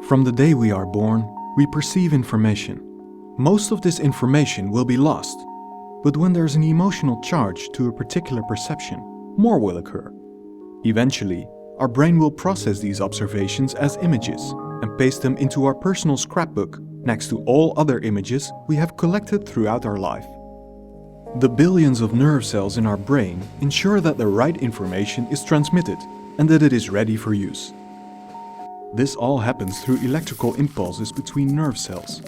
From the day we are born, we perceive information. Most of this information will be lost, but when there's an emotional charge to a particular perception, more will occur. Eventually, our brain will process these observations as images and paste them into our personal scrapbook next to all other images we have collected throughout our life. The billions of nerve cells in our brain ensure that the right information is transmitted and that it is ready for use. This all happens through electrical impulses between nerve cells.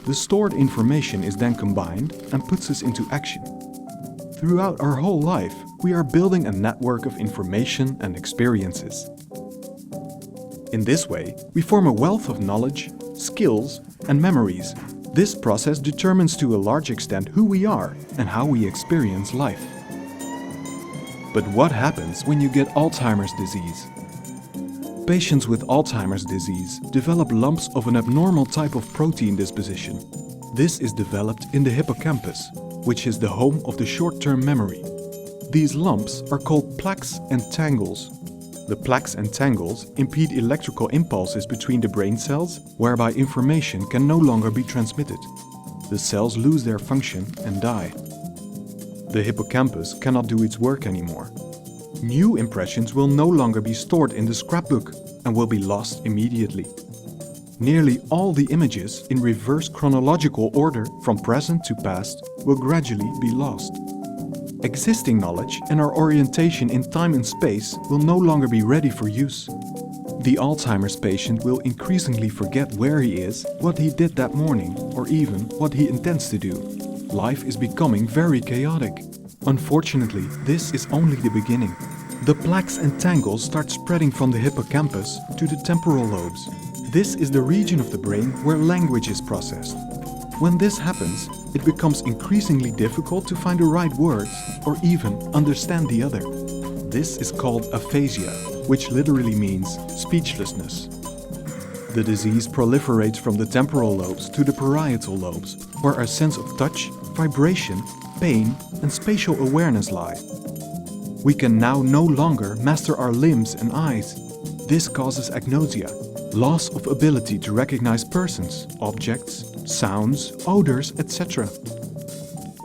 The stored information is then combined and puts us into action. Throughout our whole life, we are building a network of information and experiences. In this way, we form a wealth of knowledge, skills, and memories. This process determines to a large extent who we are and how we experience life. But what happens when you get Alzheimer's disease? Patients with Alzheimer's disease develop lumps of an abnormal type of protein disposition. This is developed in the hippocampus, which is the home of the short-term memory. These lumps are called plaques and tangles. The plaques and tangles impede electrical impulses between the brain cells, whereby information can no longer be transmitted. The cells lose their function and die. The hippocampus cannot do its work anymore. New impressions will no longer be stored in the scrapbook and will be lost immediately. Nearly all the images in reverse chronological order from present to past will gradually be lost. Existing knowledge and our orientation in time and space will no longer be ready for use. The Alzheimer's patient will increasingly forget where he is, what he did that morning, or even what he intends to do. Life is becoming very chaotic. Unfortunately, this is only the beginning. The plaques and tangles start spreading from the hippocampus to the temporal lobes. This is the region of the brain where language is processed. When this happens, it becomes increasingly difficult to find the right words or even understand the other. This is called aphasia, which literally means speechlessness. The disease proliferates from the temporal lobes to the parietal lobes, where our sense of touch, vibration, pain, and spatial awareness lie. We can now no longer master our limbs and eyes. This causes agnosia, loss of ability to recognize persons, objects, sounds, odors, etc.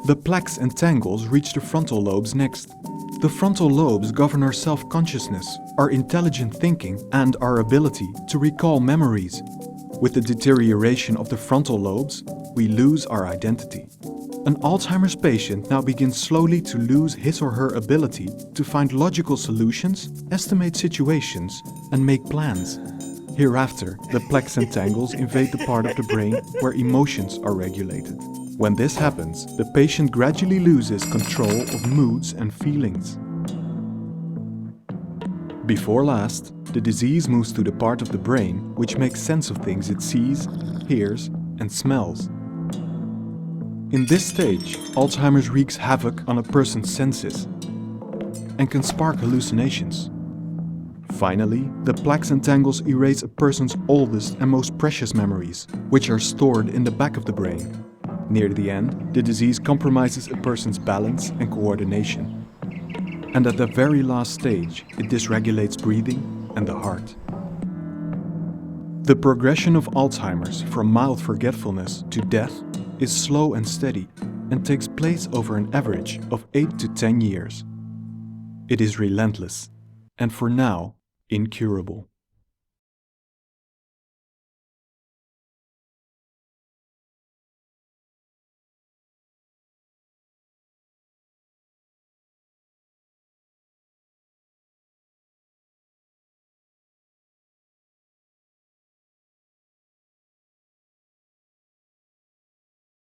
The plaques and tangles reach the frontal lobes next. The frontal lobes govern our self-consciousness, our intelligent thinking, and our ability to recall memories. With the deterioration of the frontal lobes, we lose our identity. An Alzheimer's patient now begins slowly to lose his or her ability to find logical solutions, estimate situations, and make plans. Hereafter, the plaques and tangles invade the part of the brain where emotions are regulated. When this happens, the patient gradually loses control of moods and feelings. Before last, the disease moves to the part of the brain which makes sense of things it sees, hears, and smells. In this stage, Alzheimer's wreaks havoc on a person's senses and can spark hallucinations. Finally, the plaques and tangles erase a person's oldest and most precious memories, which are stored in the back of the brain. Near the end, the disease compromises a person's balance and coordination. And at the very last stage, it dysregulates breathing and the heart. The progression of Alzheimer's from mild forgetfulness to death is slow and steady and takes place over an average of 8 to 10 years. It is relentless and for now, incurable.